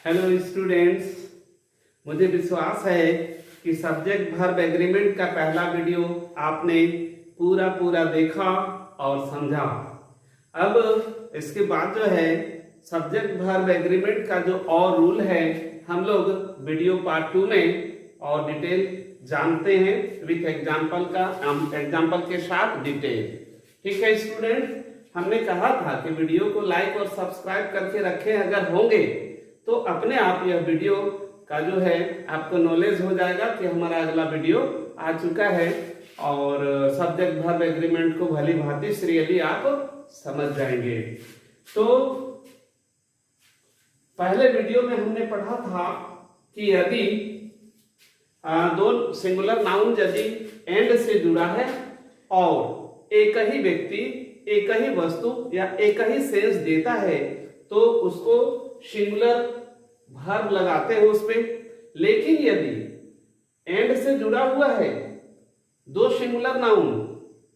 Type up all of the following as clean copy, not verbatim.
Hello students, मुझे विश्वास है कि सब्जेक्ट वर्ब एग्रीमेंट का पहला वीडियो आपने पूरा देखा और समझा। अब इसके बाद जो है सब्जेक्ट वर्ब एग्रीमेंट का जो और रूल है हम लोग वीडियो पार्ट 2 में और डिटेल जानते हैं विथ एग्जाम्पल के साथ डिटेल। ठीक है स्टूडेंट, हमने कहा था कि वीडियो को लाइक और सब्सक्राइब करके रखें अगर होंगे तो अपने आप यह वीडियो का जो है आपको नॉलेज हो जाएगा कि हमारा अगला वीडियो आ चुका है और सब्जेक्ट वर्ब एग्रीमेंट को भली भांति सीरियली आप समझ जाएंगे। तो पहले वीडियो में हमने पढ़ा था कि यदि दो सिंगुलर नाउन यदि एंड से जुड़ा है और एक ही व्यक्ति एक ही वस्तु या एक ही सेंस देता है तो उसको सिंगुलर वर्ब लगाते हैं उस पे। लेकिन यदि एंड से जुड़ा हुआ है दो सिंगुलर नाउन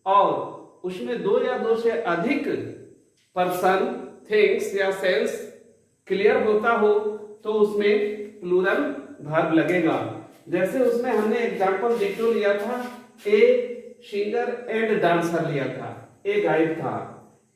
और उसमें दो या दो से अधिक पर्सन थिंग्स या सेंस क्लियर होता हो तो उसमें प्लूरल वर्ब लगेगा। जैसे उसमें हमने एग्जांपल डिक्टो लिया था, ए सिंगर एंड डांसर लिया था, ए गाइड था,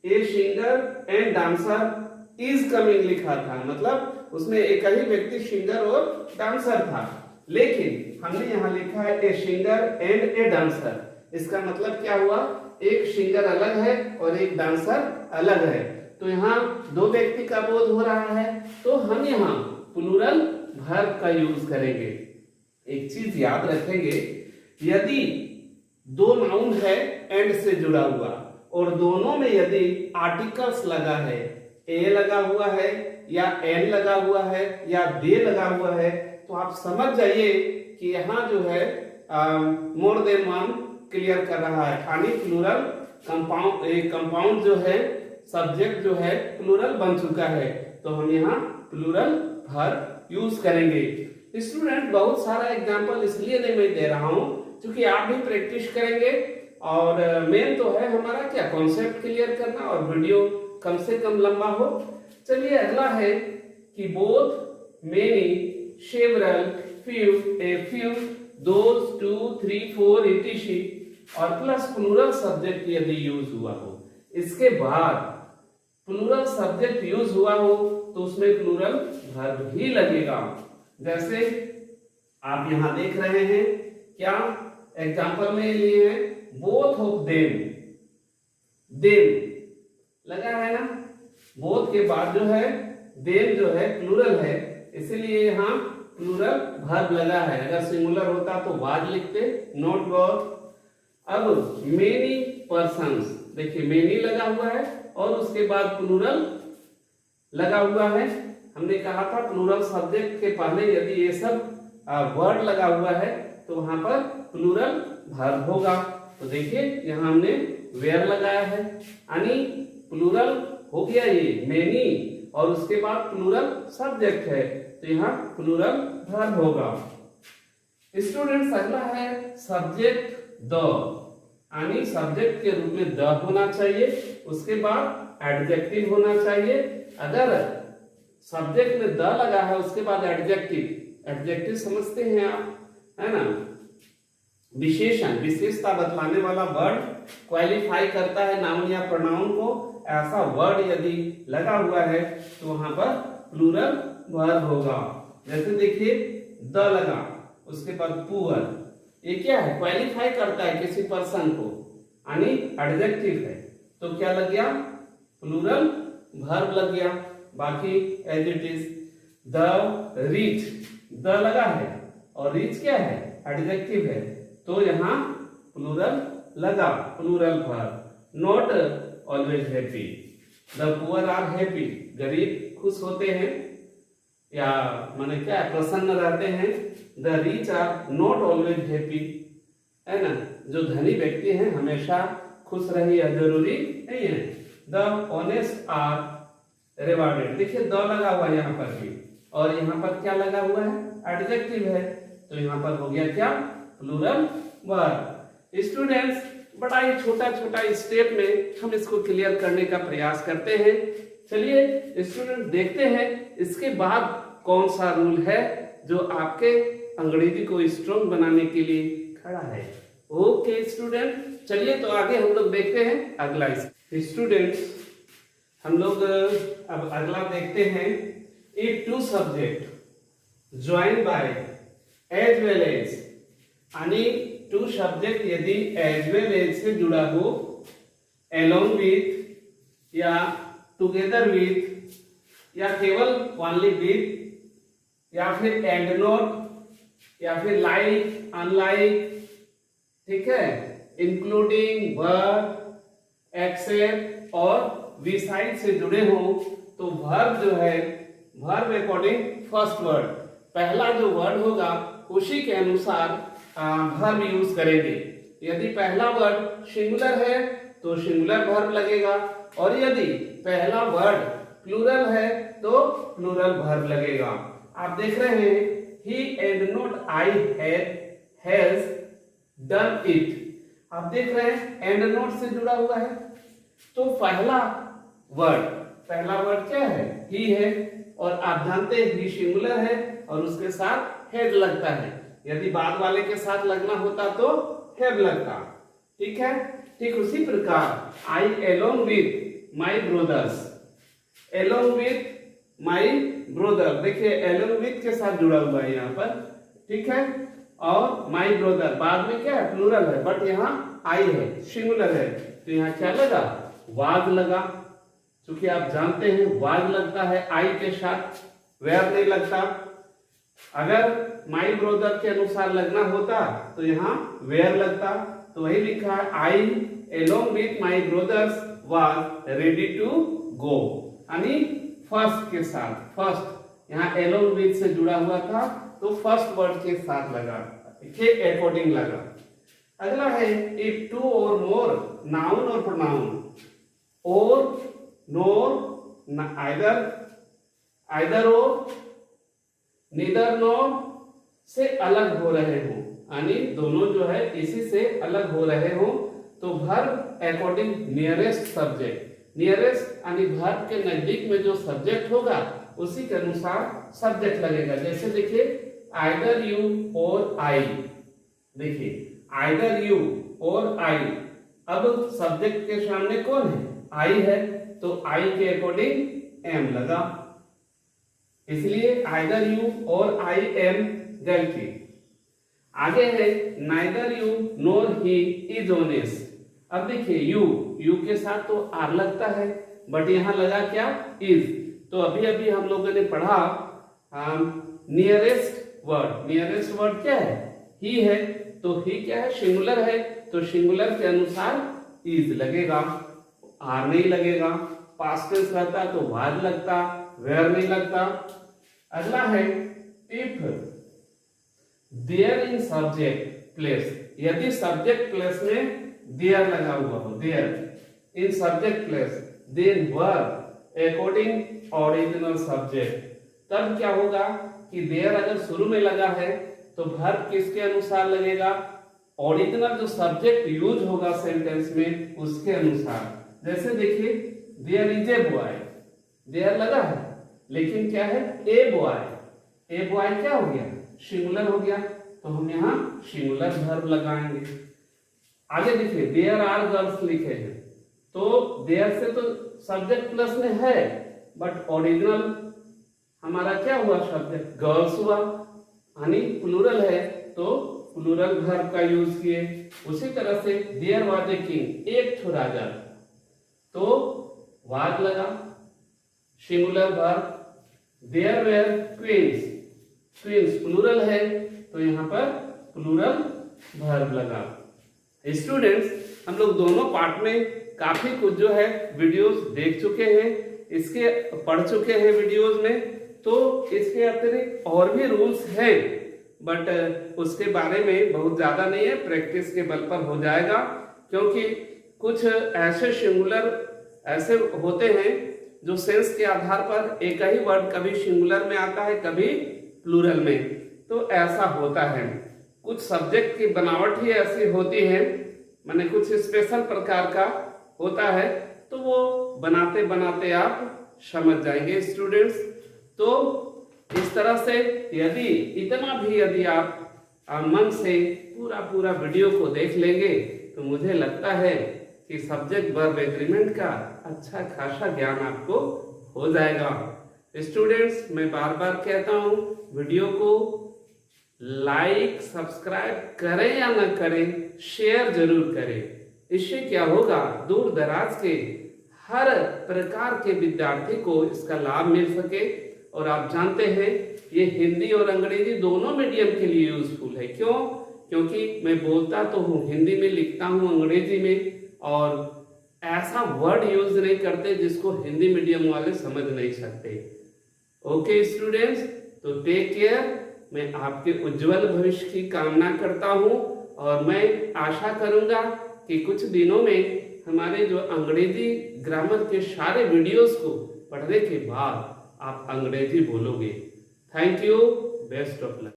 a singer and dancer is coming लिखा था, मतलब उसमें एक ही व्यक्ति सिंगर और डांसर था। लेकिन हमने यहाँ लिखा है a singer and a dancer. इसका मतलब क्या हुआ, एक सिंगर अलग है और एक डांसर अलग है, तो यहाँ दो व्यक्ति का बोध हो रहा है तो हम यहाँ प्लूरल वर्ब का यूज करेंगे। एक चीज याद रखेंगे, यदि दो नाउन है एंड से जुड़ा हुआ और दोनों में यदि आर्टिकल्स लगा है, ए लगा हुआ है या एन लगा हुआ है या दे लगा हुआ है, तो आप समझ जाइए कि यहाँ जो है मोर देन वन क्लियर कर रहा है, यानी प्लूरल कंपाउंड जो है सब्जेक्ट जो है प्लूरल बन चुका है, तो हम यहाँ प्लूरल वर्ब यूज करेंगे। स्टूडेंट, बहुत सारा एग्जांपल इसलिए नहीं मैं दे रहा हूँ क्योंकि आप भी प्रैक्टिस करेंगे और मेन तो है हमारा क्या कॉन्सेप्ट क्लियर करना और वीडियो कम से कम लंबा हो। चलिए अगला है कि both, many, several, few, a few, those, two, three, four etc और प्लस प्लूरल सब्जेक्ट यदि यूज हुआ हो, इसके बाद प्लूरल सब्जेक्ट यूज हुआ हो तो उसमें प्लूरल वर्ब ही लगेगा। जैसे आप यहां देख रहे हैं क्या एग्जांपल में लिए हैं, बोथ ऑफ देम लगा है ना, बोथ के बाद जो है देम जो है प्लूरल है, इसीलिए यहाँ प्लूरल वर्ब लगा है। अगर सिंगुलर होता तो वाज लिखते, नॉट वर। अब मेनी पर्सन्स, देखिए मेनी लगा हुआ है और उसके बाद प्लूरल लगा हुआ है। हमने कहा था प्लूरल सब्जेक्ट के पहले यदि ये सब वर्ड लगा हुआ है तो वहां पर प्लूरल वर्ब होगा। तो देखिए यहाँ हमने वेयर लगाया है, यानी प्लूरल हो गया ये मेनी और उसके बाद प्लूरल सब्जेक्ट है तो यहाँ प्लूरल वर्ब होगा। स्टूडेंट्स, अगला है सब्जेक्ट द, यानी सब्जेक्ट के रूप में द होना चाहिए, उसके बाद एडजेक्टिव होना चाहिए। अगर सब्जेक्ट में द लगा है उसके बाद एडजेक्टिव समझते हैं आप, है ना, विशेषण विशेषता बतलाने वाला वर्ड क्वालिफाई करता है नाउन या प्रोनाउन को। ऐसा वर्ड यदि लगा हुआ है तो वहां पर प्लूरल वर्ब होगा। जैसे देखिए द लगा, उसके बाद पुअर, ये क्या है, क्वालिफाई करता है किसी पर्सन को, यानी एडजेक्टिव है, तो क्या लग गया, प्लूरल वर्ब लग गया। बाकी as it is the rich, the लगा है और रिच क्या है, एडजेक्टिव है, तो यहाँ प्लूरल लगा, plural verb. Not always happy, the poor are happy, गरीब खुश होते हैं या माने क्या है, प्रसन्न रहते हैं। The rich are not always happy, है ना, जो धनी व्यक्ति हैं हमेशा खुश रहे यह जरूरी नहीं है। द ऑनेस्ट आर रिवार्डेड, देखिए द लगा हुआ है यहाँ पर भी और यहाँ पर क्या लगा हुआ है, एडजेक्टिव है, तो यहाँ पर हो गया क्या, प्लूरल वर्ब। स्टूडेंट्स, बड़ा ही छोटा स्टेप में हम इसको क्लियर करने का प्रयास करते हैं। चलिए स्टूडेंट देखते हैं इसके बाद कौन सा रूल है जो आपके अंग्रेजी को स्ट्रॉन्ग बनाने के लिए खड़ा है। ओके स्टूडेंट, चलिए तो आगे हम लोग देखते हैं अगला। स्टूडेंट्स, हम लोग अब अगला देखते हैं। If two subject join by as well as, यानी टू सब्जेक्ट यदि एज वेल एज से जुड़ा हो, along with या टुगेदर विथ या केवल ओनली विथ या फिर एंड नोट या फिर लाइक अनलाइक, ठीक है, इंक्लूडिंग वर्ब एक्सेप्ट और बिसाइड से जुड़े हो, तो वर्ब जो है वर्ब अकॉर्डिंग फर्स्ट वर्ड, पहला जो वर्ड होगा उसी के अनुसार वर्ब यूज करेंगे। यदि पहला वर्ड सिंगुलर है तो सिंगुलर वर्ब लगेगा, और यदि पहला वर्ड प्लूरल है तो प्लूरल वर्ब लगेगा। आप देख रहे हैं he and not I has done it. आप देख रहे हैं एंड नॉट से जुड़ा हुआ है, तो पहला वर्ड क्या है, ही है, और आप जानते हैं ही सिंगुलर है और उसके साथ हैज लगता है। यदि बाद वाले के साथ लगना होता तो हैव लगता, ठीक है। ठीक उसी प्रकार I along with my brothers, along with my brother, देखिए एलोंग विथ के साथ जुड़ा हुआ है यहाँ पर, ठीक है, और माई ब्रोदर बाद में क्या है, प्लूरल है, बट यहाँ आई है, सिंगुलर है, तो यहाँ क्या लगा, वाज लगा। क्योंकि आप जानते हैं वाज लगता है आई के साथ, वेयर नहीं लगता। अगर माई ब्रोदर के अनुसार लगना होता तो यहाँ वेयर लगता, तो वही लिखा है I along with my brothers was ready to go, यानी फर्स्ट के साथ, फर्स्ट यहाँ एलोंग विथ से जुड़ा हुआ था तो फर्स्ट वर्ड के साथ लगा, के अकॉर्डिंग लगा। अगला है इफ टू और मोर नाउन और प्रोनाउन और नोर आइदर और नीदर नोर से अलग हो रहे हो, यानी दोनों जो है इसी से अलग हो रहे हो, तो verb according nearest subject, nearest यानी वर्ब के नजदीक में जो सब्जेक्ट होगा उसी के अनुसार सब्जेक्ट लगेगा। जैसे देखिए आइदर यू और आई, देखिए आइदर यू और आई, अब सब्जेक्ट के सामने कौन है, आई है, तो आई के अकॉर्डिंग एम लगा, इसलिए आइदर यू और आई एम गलती। आगे है neither you NOR he is honest. अब देखिए यू के साथ तो आर लगता है, बट यहाँ लगा क्या, इज। तो अभी अभी हम लोगों ने पढ़ा नियरेस्ट वर्ड क्या है, ही है, तो ही क्या है, सिंगुलर है, तो सिंगुलर के अनुसार इज लगेगा, आर नहीं लगेगा। पास्ट टेंस रहता तो वाज लगता, वेयर नहीं लगता। अगला है if there in subject place, यदि सब्जेक्ट प्लेस में देयर लगा हुआ हो, there in subject place, then verb according original subject, तब क्या होगा कि देयर अगर शुरू में लगा है तो वर्ब किसके अनुसार लगेगा, ओरिजिनल जो सब्जेक्ट यूज होगा सेंटेंस में उसके अनुसार। जैसे देखिए there is a boy, there लगा है लेकिन क्या है, ए बॉय क्या हो गया, सिंगुलर हो गया, तो हम यहाँ सिंगुलर वर्ब लगाएंगे। आगे देखिए देयर आर गर्ल्स लिखे हैं, तो देयर से तो सब्जेक्ट प्लस में है, बट ओरिजिनल हमारा क्या हुआ, सब्जेक्ट गर्ल्स हुआ, यानी प्लूरल है तो प्लूरल वर्ब का यूज किए। उसी तरह से देयर वाज ए किंग, एक ठो राजा, तो वाज लगा, singular verb. There were queens, queens plural है तो यहाँ पर प्लूरल वर्ब लगा। स्टूडेंट्स, हम लोग दोनों पार्ट में काफी कुछ जो है वीडियोस देख चुके हैं, इसके पढ़ चुके हैं वीडियोस में, तो इसके अतिरिक्त और भी रूल्स हैं, बट उसके बारे में बहुत ज्यादा नहीं है, प्रैक्टिस के बल पर हो जाएगा। क्योंकि कुछ ऐसे सिंगुलर ऐसे होते हैं जो सेंस के आधार पर एक ही वर्ड कभी सिंगुलर में आता है कभी प्लूरल में, तो ऐसा होता है। कुछ सब्जेक्ट की बनावट ही ऐसी होती है, माने कुछ स्पेशल प्रकार का होता है, तो वो बनाते बनाते आप समझ जाएंगे स्टूडेंट्स। तो इस तरह तरह से यदि इतना भी यदि आप मन से पूरा वीडियो को देख लेंगे तो मुझे लगता है कि सब्जेक्ट वर्ब एग्रीमेंट का अच्छा खासा ज्ञान आपको हो जाएगा। स्टूडेंट्स, मैं बार बार कहता हूँ, वीडियो को लाइक सब्सक्राइब करें या न करें, शेयर जरूर करें। इससे क्या होगा, दूर दराज के हर प्रकार के विद्यार्थी को इसका लाभ मिल सके। और आप जानते हैं ये हिंदी और अंग्रेजी दोनों मीडियम के लिए यूजफुल है। क्यों? क्योंकि मैं बोलता तो हूँ हिंदी में, लिखता हूँ अंग्रेजी में, और ऐसा वर्ड यूज नहीं करते जिसको हिंदी मीडियम वाले समझ नहीं सकते। ओके स्टूडेंट्स, तो टेक केयर। मैं आपके उज्जवल भविष्य की कामना करता हूँ और मैं आशा करूंगा कि कुछ दिनों में हमारे जो अंग्रेजी ग्रामर के सारे वीडियोस को पढ़ने के बाद आप अंग्रेजी बोलोगे। Thank you, best of luck.